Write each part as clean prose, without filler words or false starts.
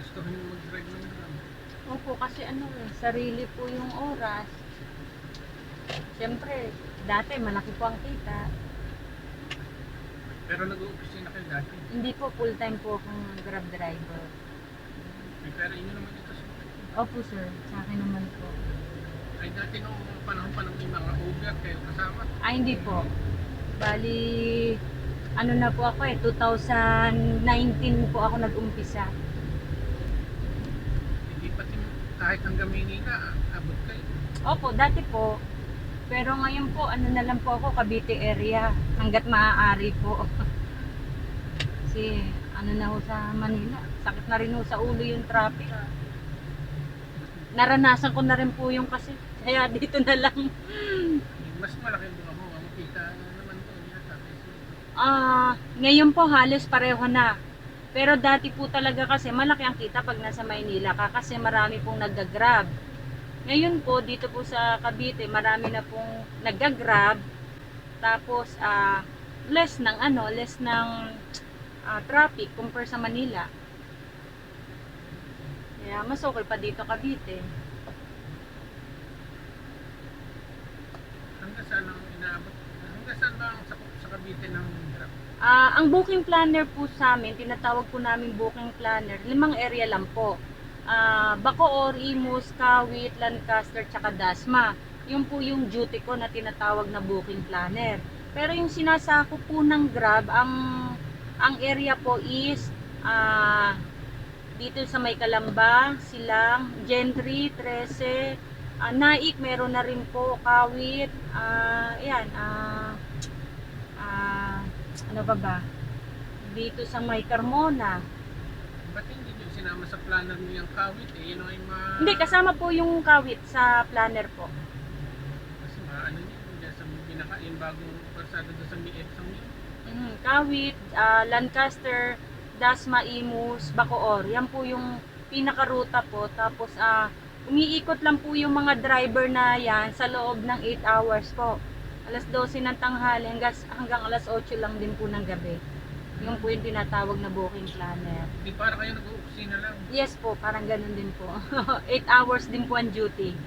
gusto rin mag-drive ng drum. Opo, kasi ano sarili po yung oras. Siyempre, dati malaki po ang kita. Pero nag-uopisina kayo dati. Hindi po, full-time po akong Grab driver. May pera inyo naman ito sa Opo sir, sa akin naman po. ay dati nung panahon pa nung may mga Uber kayo kasama. Hindi po. Bali, ano na po ako 2019 po ako nag-umpisa. Hindi pati kahit hanggang Maynila, abot kayo. Opo, dati po. Pero ngayon po, ano na lang po ako, Cavite area. Hanggat maaari po. Kasi, ano na ho sa Manila. Sakit na rin ho sa ulo yung traffic. Naranasan ko na rin po yung kasi. Kaya dito na lang. Mas malaki yung bunga mo. Ang kita naman doon yata. Ngayon po halos pareho na. Pero dati po talaga kasi malaki ang kita pag nasa Maynila ka kasi marami pong nagga-grab. Ngayon po dito po sa Cavite marami na pong nagga-grab. Tapos less ng traffic compare sa Manila. Kaya mas okay pa dito Cavite. Hanggang saan ang inaabot? Hanggang saan ba ang sa Cavite ng grab? Ang booking planner po sa amin, tinatawag po namin booking planner, 5 area lang po. Bacoor, Imus, Kawit, Lancaster, tsaka Dasma. Yun po yung duty ko na tinatawag na booking planner. Pero yung sinasako po ng Grab, ang area po is dito sa May Kalamba, Silang, Gentry, 13, Naik, meron na rin po, Kawit, ano ba? Dito sa May Carmona. Ba't hindi nyo sinama sa planner nyo yung Kawit eh? Yun ay Hindi, kasama po yung Kawit sa planner po. Kasi ano nyo, dyan sa binaka, yung bagong kalsada doon sa Miet sa Miet. Kawit, Lancaster, Dasma, Imus, Bacoor. Yan po yung pinakaruta po. Tapos umiikot lang po yung mga driver na yan sa loob ng 8 hours po. Alas 12 ng tanghali hanggang alas 8 lang din po ng gabi. Yung po yung tinatawag na booking planner. Hindi para kayo nag-uopisina lang. Yes po, parang ganun din po. 8 hours din po ang duty.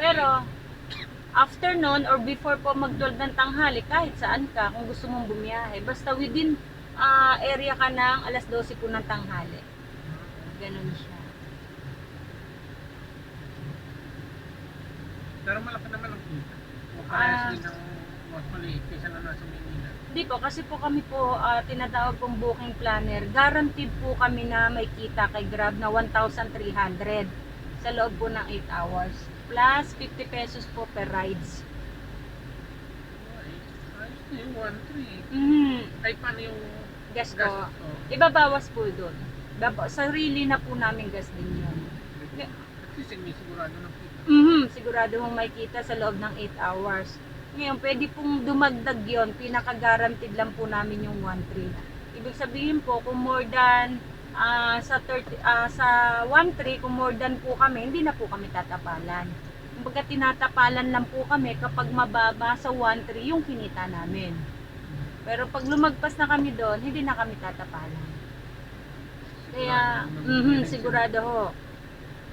Pero, after nun or before po mag-12 ng tanghali, kahit saan ka, kung gusto mong bumiyahe, basta within area ka ng alas 12 po ng tanghali. Ganun siya. Pero malaki naman ang kita. O parehas din ng mas maliit kaysa na nasa Manila. Hindi po, kasi po kami po tinatawag pong booking planner. Guaranteed po kami na may kita kay Grab na 1,300 sa loob po ng 8 hours. Plus 50 pesos po per rides. Ayos na yung 1-3. Ay, paano yung Gas gas? ko. Ibabawas po doon. Sarili na po namin gas din yun. At least may sigurado ng kita. Sigurado mong may kita sa loob ng 8 hours. Ngayon, pwede pong dumagdag yon, pinaka-guaranteed lang po namin yung 1.3. Ibig sabihin po, kung more than sa 1.3, kung more than po kami, hindi na po kami tatapalan. Kumbaga tinatapalan lang po kami kapag mababa sa 1.3 yung kinita namin. Pero pag lumagpas na kami doon, hindi na kami tatapalan. Kaya, sigurado ho.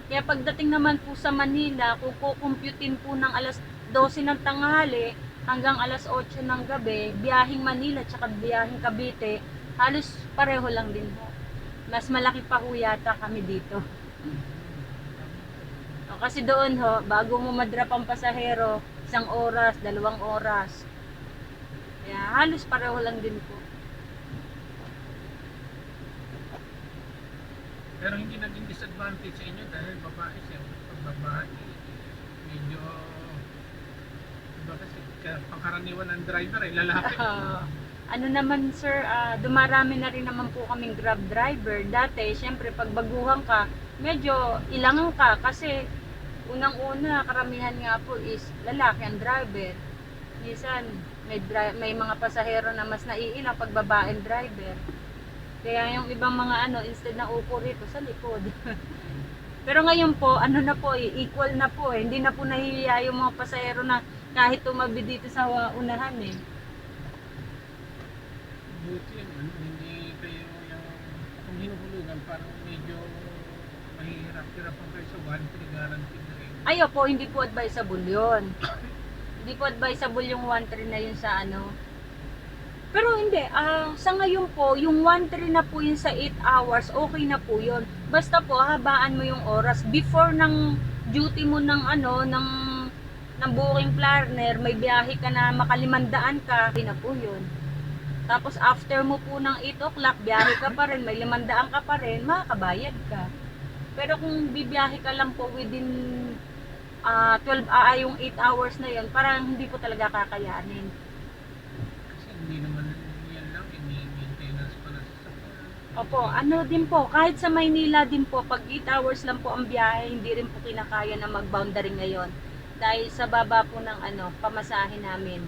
Kaya pagdating naman po sa Manila, kung kukumputin po ng alas 12 ng tanghali hanggang alas 8 ng gabi, biyahing Manila tsaka biyahing Cavite, halos pareho lang din ho. Mas malaki pa ho yata kami dito. Kasi doon ho, bago mo madrap ang pasahero, 1 oras, 2 oras. Kaya halos pareho lang din po. Pero hindi naging disadvantage sa inyo dahil babae siya. Pag babae, medyo diba kasi pangkaraniwan ng driver ay lalaki. Ano naman sir, dumarami na rin naman po kaming Grab driver. Dati, syempre pag baguhan ka, medyo ilangan ka kasi unang-una, karamihan nga po is lalaki ang driver. Minsan, may mga pasahero na mas naiilang pag babaeng driver. Kaya yung ibang mga instead na upo rito sa likod. Pero ngayon po, na po equal na po Hindi na po nahihiya yung mga pasahero na kahit tumabi dito sa unahan Buti yun, hindi kayo yung kung hinuhulugan hanggang parang medyo mahihirap-hirapan kayo sa 1-3 guarantee na rin. Ay, opo, hindi po advisable yun. Hindi po advisable yung 1-3 na yun sa ano. Pero hindi, sa ngayon po, yung 1-3 na po yun sa 8 hours, okay na po yun. Basta po, habaan mo yung oras. Before ng duty mo ng ano, ng booking planner, may biyahe ka na makalimandaan ka, okay na po yun. Tapos after mo po ng 8 o'clock, biyahe ka pa rin, may 500 ka pa rin, makakabayad ka. Pero kung bibiyahe ka lang po within 12, yung 8 hours na yun, parang hindi po talaga kakayanin. Kasi hindi naman yan lang, ini-maintenance pa na sa sasakyan. Opo, ano din po, kahit sa Maynila din po, pag 8 hours lang po ang biyahe, hindi rin po kinakaya na mag-boundary ngayon. Dahil sa baba po ng ano, pamasahe namin.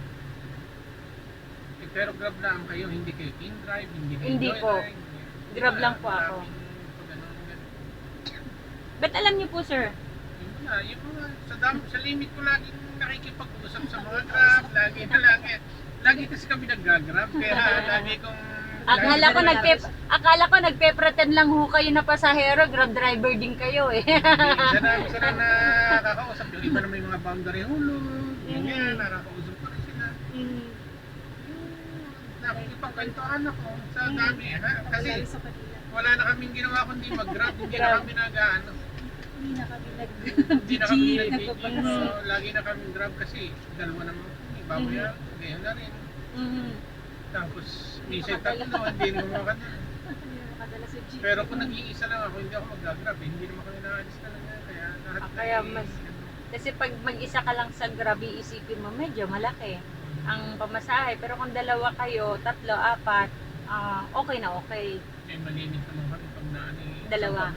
Pero Grab lang kayo, hindi kayo in-drive, hindi kayo Hindi po. joyride. Grab lang po ako. But alam niyo po, sir, Yung mga sa limit ko lagi nakikipag-usap sa mga Grab, lagi kasi kami nag-Grab, kaya lagi kong akala ko nagpe-pretend lang ho kayo na pasahero, Grab driver din kayo eh. Sana nakakausap yung iba na may mga boundary hulog, ganyan, nakakausap pa rin sila. Nakikipagkwentuhan ako sa dami, ha? Kasi wala na kaming ginawa kundi mag-Grab, hindi na kami nag-ano. Hindi na kami Hindi na kami nag-BG. lagi na kami Grab kasi dalawa naman kami, babayaran, ngayon na rin. Tapos, minsan tatlo, hindi naman ka na. Makadala sa jeep. Pero kung nag-iisa lang ako, hindi ako mag-Grab, hindi naman kami naalis talaga, kaya lahat Kaya kasi pag mag-isa ka lang sa Grab, iisipin mo medyo malaki ang pamasahe. Pero kung dalawa kayo, 3, 4, okay na okay. may malimit naman kami pag naani Dalawa.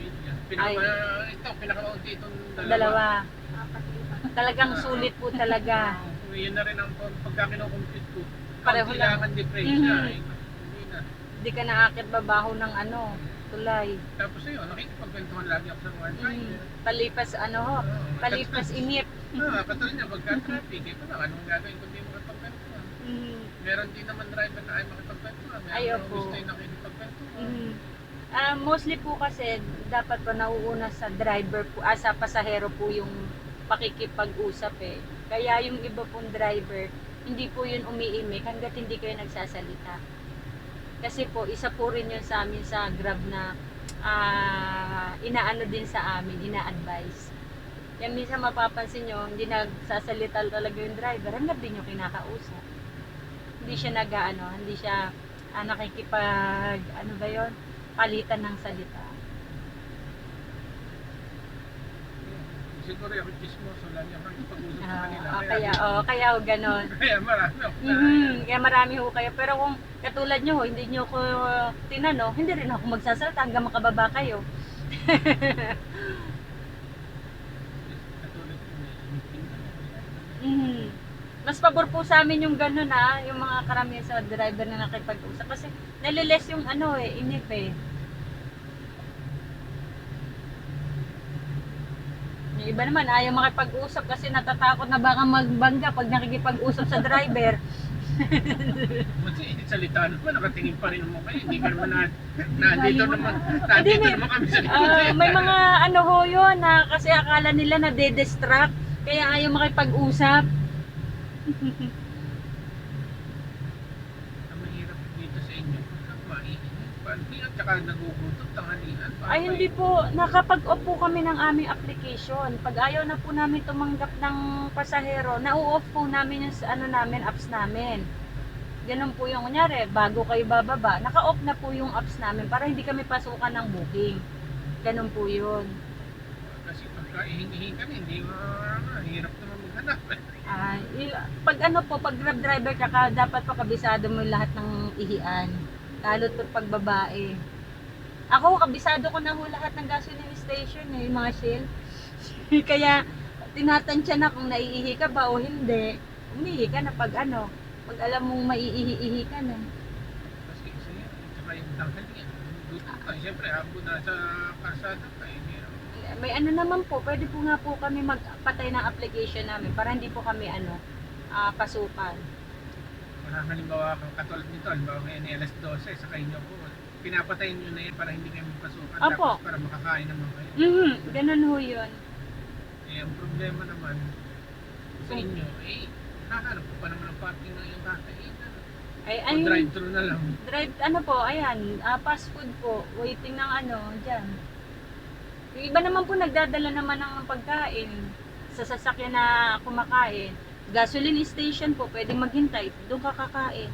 Pinaka-unti itong Dalawa. Apat iba. Talagang sulit po talaga. Yun na rin ang pagka kinocompute ko. Pareho lang. Kailangan differential. Mhm. Hindi na. Hindi ka naakit babaho ng ano, tulay. Tapos yun, nakikipagkwentuhan lagi ako sa mga driver. Palipas ano ho, palipas inip. Katulad niya, pagka-traffic, ito lang, anong gagawin kung di makipagkwentuhan? Meron din naman driver na ay makipagkwentuhan. Ay, Meron opo. gusto yung nakikipagkwentuhan. Mostly po kasi dapat po nauuna sa driver po, sa pasahero po yung pakikipag-usap eh. Kaya yung iba pong driver, hindi po yun umiimik hanggat hindi kayo nagsasalita. Kasi po, isa po rin yun sa amin sa Grab na inaano din sa amin, ina-advise. Yan minsan mapapansin nyo, hindi nagsasalita talaga yung driver, hanggat din yung kinakausap. Hindi siya hindi siya nakikipag, ano ba yun, palitan ng salita. Siguro yung chismoso lang yung pag-usap sa kanila. Kaya ganon. Kaya marami ako Kaya marami ho kayo. Pero kung katulad nyo, hindi nyo ko tinanong, hindi rin ako magsasalita hanggang makababa kayo. Katulad ko may meeting na. Mas pabor po sa amin yung gano'n yung mga karamihan sa driver na nakipag-usap. Kasi naliles yung inip eh. Yung iba naman ayaw makipag-usap kasi natatakot na baka magbangga pag nakikipag-usap sa driver. Kasi salita naman, nakatingin pa rin mo kayo. Hindi ka naman nandito naman kami sa likod. May mga yun na kasi akala nila na de-distract kaya ayaw makipag-usap. Ang mahirap dito sa inyo, pagka maiinit, at saka nagugutot, tanghalian. Ay hindi po, nakapag-off po kami ng aming application. Pag ayaw na po namin tumanggap ng pasahero, na-off po namin yung apps namin. Ganun po yung kunyari, bago kayo bababa, naka-off na po yung apps namin para hindi kami pasukan ng booking. Ganun po yun. Kasi pagka ihing-ihing kami, hindi hirap naman maghanap. Pag pag Grab driver ka, dapat pa kabisado mo lahat ng ihian. Lalo pag babae. Ako, kabisado ko na ho lahat ng gasoline station, yung mga Shell. Kaya, tinatansya na kung naiihi ka ba o hindi. Umihi ka na pag pag alam mong maiihi ka na. Kasi isa yan, tsaka yung tanghalian. Gutom ka, siyempre, habo na sa kalsada ka, May naman po, pwede po nga po kami magpatay ng application namin para hindi po kami pasukan. Halimbawa, katulad nito, halimbawa ngayon alas 12, sa kayo po, pinapatayin nyo na yan para hindi kayo magpasukan. Opo. Tapos para makakain naman kayo. Ganun ho yun. Eh, ang problema naman sa inyo, eh, hahanap ko pa naman ang parking ng iyong kakainan. Ay, O drive-thru na lang. drive, ano po, ayan, fast food po, waiting ng ano, dyan. Yung iba naman po nagdadala naman ng pagkain sa sasakyan na kumakain. Gasoline station po, pwedeng maghintay, doon kakakain.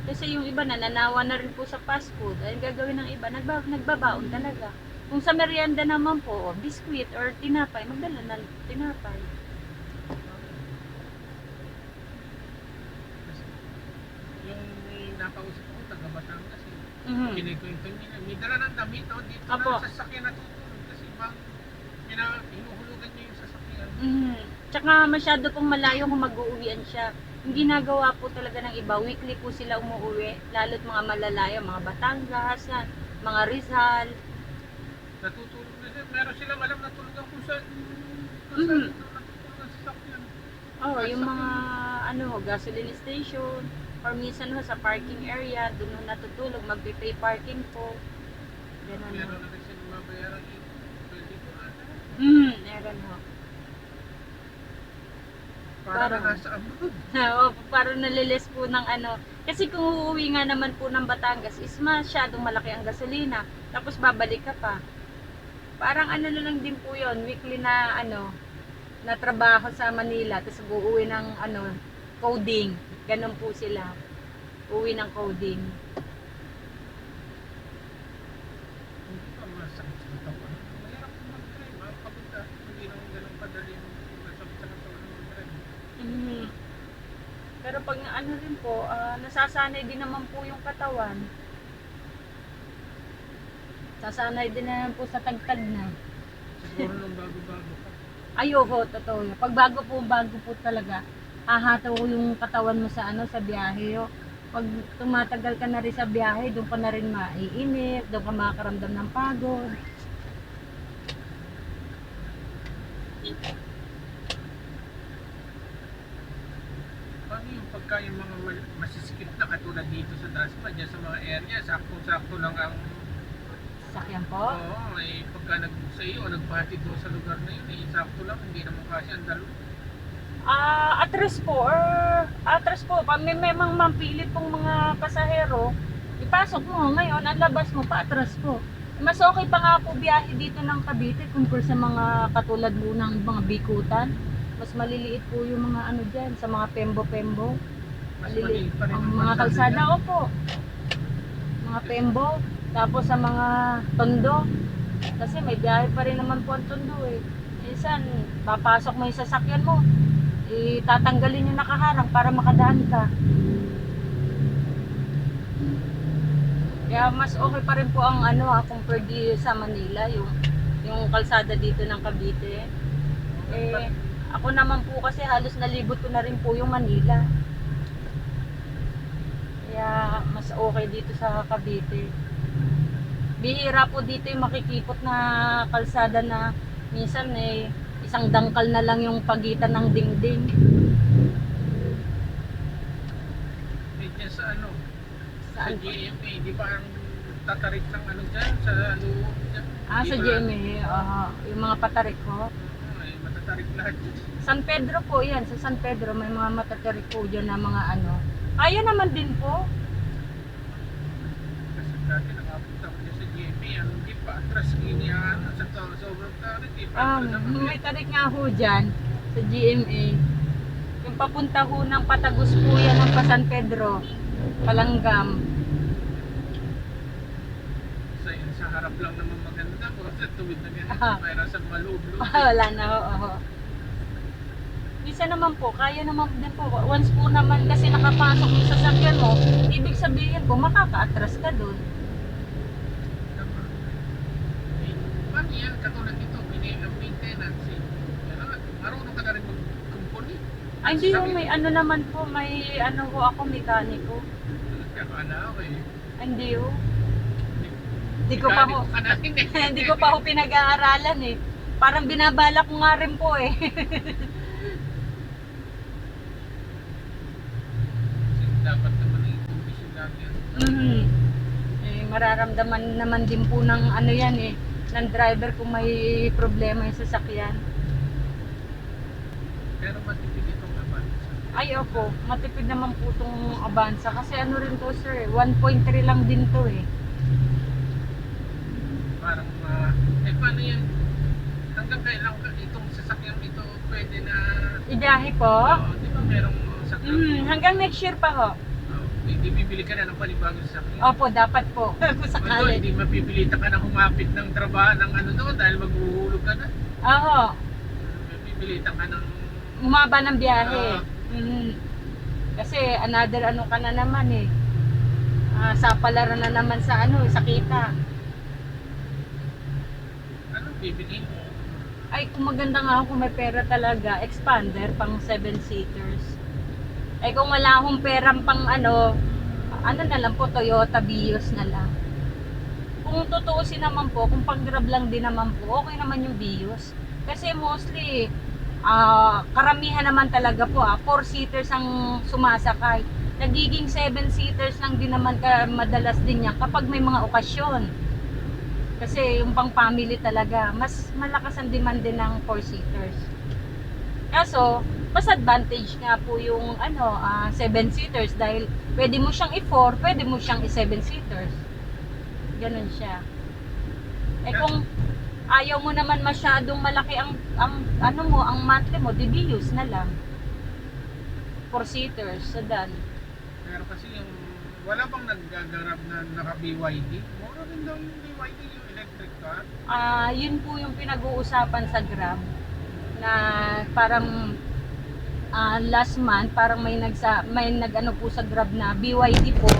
Kasi yung iba nananawa na rin po sa fast food, ay gagawin ng iba, nagbabaon talaga. Kung sa merienda naman po, biskuit or tinapay, magdala ng tinapay. Yung napausap ko, taga Batangas eh. Mhm. Kinikwento nila, may dala ng damit o dito Apo. na sasakyan natutulog kasi bang hinuhulugan niya yung sasakyan. Mhm. Tsaka masyado pong malayo kung mag-uuwian siya. Yung ginagawa po talaga ng iba, weekly po sila umuwi, lalo't mga malalayo, mga Batangas, yan, mga Rizal. Natutulog na sila, meron silang alam na tulugan kung saan Mhm. natutulog ang sasakyan. Oh, yung mga ano, gasoline station or minsan ho sa parking area, doon ho natutulog, magpe-pay parking po. Ganun ho. Meron na rin silang mabayaran yung 20 po ata. Meron ho. Para Parang- na nasa abroad. Oo, parang nalilis po ng ano. Kasi kung uuwi nga naman po ng Batangas, is masyadong malaki ang gasolina. Tapos babalik ka pa. Parang ano na lang din po yon, weekly na ano, na trabaho sa Manila. Tapos uuwi ng ano, coding. Ganon po sila. Uwi ng coding. Hindi pa masakit sa katawan. Mahirap kung mag-drive. Papunta, hindi naman ganun kadali yung masakit sa katawan ng mag-drive. Mhm. Pero pag ano rin po, nasasanay din naman po yung katawan. Sasanay din naman po sa tagtag na. Siguro nung bago-bago ka. Ayoko, totoo yun. Pag bago po talaga, hahataw ko yung katawan mo sa ano, sa biyahe. Yo. Pag tumatagal ka na rin sa biyahe, doon ka na rin maiinip, doon ka makakaramdam ng pagod. Paano yung pagka yung mga masisikip na katulad dito sa Dasma, dyan sa mga area, sakto-sakto lang ang Sakyan po. oo, eh, pagka nag-book sa iyo o nagpatid doon sa lugar na yun, eh, sakto lang, hindi naman kasi ang dalo. Atras po, pag may memang mapilit pong mga pasahero, ipasok mo ngayon, ang labas mo, paatras po. Mas okay pa nga po biyahe dito ng Cavite compare sa mga katulad mo ng mga bikutan. Mas maliliit po yung mga ano dyan, sa mga pembo-pembo. Mas Maliliit maliit pa rin ang ang mga kalsada kalsada, dyan. opo. Mga pembo, tapos sa mga tondo. Kasi may biyahe pa rin naman po ang tondo eh. Minsan, papasok mo yung sasakyan mo, itatanggalin yung nakaharang para makadaan ka. Kaya mas okay pa rin po ang ano compared di sa Manila, yung kalsada dito ng Cavite. Eh, ako naman po kasi halos nalibot ko na rin po yung Manila. Kaya mas okay dito sa Cavite. Bihira po dito yung makikipot na kalsada na minsan eh isang dangkal na lang yung pagitan ng dingding. Eh, dyan sa ano, sa Saan po? GMA, di ba ang tatarik ng ano dyan, sa loob dyan? Sa Di ba? GMA, yung mga patarik ko. Ay, matatarik lahat dyan. San Pedro po yan, sa San Pedro may mga matatarik po dyan na mga ano. Kaya naman din po. Kasi dati nakapunta ko dyan sa GMA, ano, di pa atras ganyan, sa sobrang tarik, di pa atras naman. May tarik nga ho dyan sa GMA. Yung papunta ho ng Patagos po yan ng pa San Pedro, Palanggam. Sa harap lang naman maganda, kung sa tuwid na ganyan, Ah. mayroon sa maloob-loob. Wala na ho. Minsan naman po, kaya naman din po. Once po naman kasi nakapasok yung sasakyan mo, ibig sabihin po, makaka-atras ka dun. Tama. Eh, paano yan? Katulad dito, ang maintenance eh. Pero, marunong ka na rin mag-company. Ay, hindi ho, may ano naman po, may ano ho ako, mekaniko. Kakala ako eh. Ay, hindi ho. Hindi ko pa ho. Mekaniko ka na rin eh. Hindi ko pa ho pinag-aaralan eh. Parang binabala ko nga rin po eh. Kasi dapat naman yung condition lang yan. Mhm. Eh, mararamdaman naman din po ng ano yan eh, ng driver kung may problema yung sasakyan. Pero matipid itong Avanza. Ay, opo, matipid naman po itong Avanza kasi ano rin to sir, 1.3 lang din to eh. Parang, paano yan? Hanggang kailan itong sasakyan ito pwede na... Ibiyahe po? Oo, di ba merong sasakyan? Hanggang next year pa ho. Hindi bibili ka na ng panibagong sasakyan. Opo, dapat po. Kung Although, sakali. hindi mapipilitan ka na humapit ng trabaho ng ano doon dahil maghuhulog ka na. Oo, Mapipilitan ka ng... umaba ng biyahe. Oo. Kasi another ano ka na naman eh. Sapalaran na naman sa ano, sa kita. Anong bibiliin mo? Ay, kung maganda nga ako, kung may pera talaga, expander pang 7-seaters. Ay, kung wala akong perang pang ano na lang po, Toyota Vios na lang. Kung tutuusin naman po, kung pang-grab lang din naman po, okay naman yung Vios. Kasi mostly, karamihan naman talaga po, 4-seaters ang sumasakay. Nagiging 7-seaters lang din naman madalas din yan kapag may mga okasyon. Kasi yung pang family talaga, mas malakas ang demand din ng 4-seaters. Kaso, mas advantage nga po yung 7-seaters dahil pwede mo siyang i-4, pwede mo siyang i-7-seaters. Ganun siya. Eh kung ayaw mo naman masyadong malaki ang monthly mo, di-use na lang. 4-seaters, sedan. Pero kasi yung... Wala bang nagagarap na naka-BYD? Mura rin daw yung BYD, yung electric car. Yun po yung pinag-uusapan sa Grab na parang last month parang may nag-ano po sa Grab na BYD po,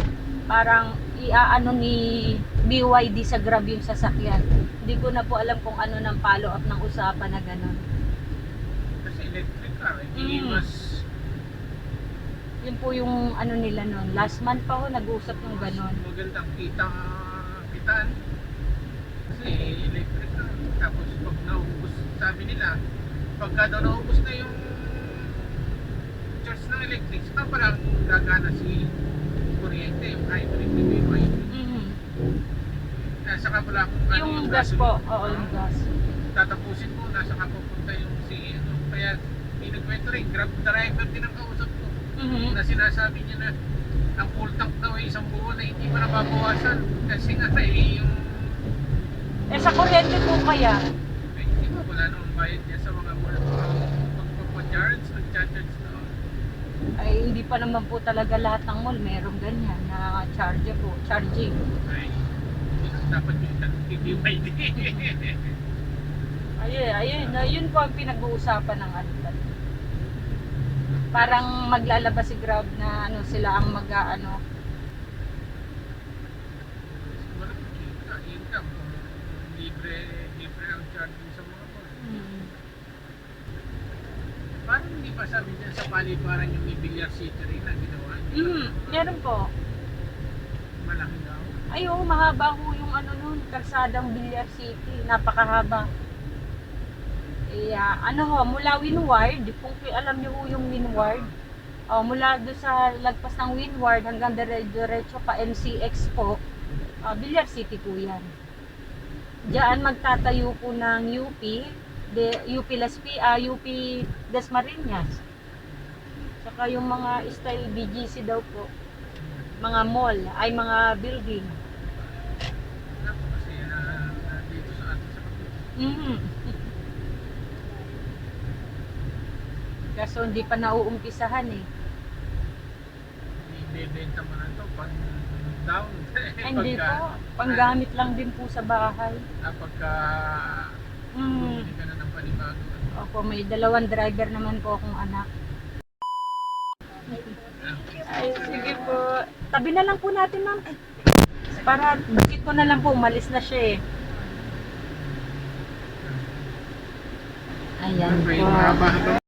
parang iaano ni BYD sa Grab yung sasakyan. Hindi ko na po alam kung ano ng follow-up ng usapan na gano'n. Kasi electric car, hindi mas... Yun po yung ano nila noon. Last month pa ho nag-usap ng gano'n. Magandang kitaan. Kasi electric car. Tapos pag naubos, sabi nila, pagka daw naubos na yung charge ng electric, saka parang gagana si kuryente, yung hybrid ni BYD. Saka pala kung ano Yung gas po, oo yung gas. tatapusin mo, nasa kapupunta yung si ano. Kaya pinagkwento rin, Grab driver din ang kausap ko. Na sinasabi niya na ang full tank daw ay isang buwan na hindi pa nababawasan kasi nga yung Sa kuryente po kaya? hindi ba wala namang bayad niya sa mga magpapacharge, nag-charge na Ay hindi pa naman po talaga lahat ng mall merong ganyan na charging. ay dapat yung BYD. Ayun po ang pinag-uusapan ng ano. Parang maglalabas si Grab na sila ang mag-ano. Wala kang kita, income kung libre ang charging sa mga mall. Parang hindi pa sabi dyan sa paliparan yung Ibilyar City rin na ginawa niya. Meron po. Malaki daw. Ay oo, mahaba ho yung kalsadang Villar City. Napakahaba. Mula Windward, kung alam niyo ho yung Windward, mula doon sa lagpas ng Windward hanggang diretso pa NCX po, Villar City po yan. Diyan magtatayo po ng UP Dasmariñas. Saka yung mga style BGC daw po, mga mall, ay mga building. Kasi dito sa atin sa kapit. Kaso hindi pa nauumpisahan eh. Ibebenta mo na ito pang down. Hindi po, panggamit lang din po sa bahay. Pagka bumili ka na ng panibago. Opo, may 2 driver naman po akong anak. Ay, sige po. Tabi na lang po natin, ma'am. Para bukit ko na lang po, umalis na siya eh. Ayan po. Mahaba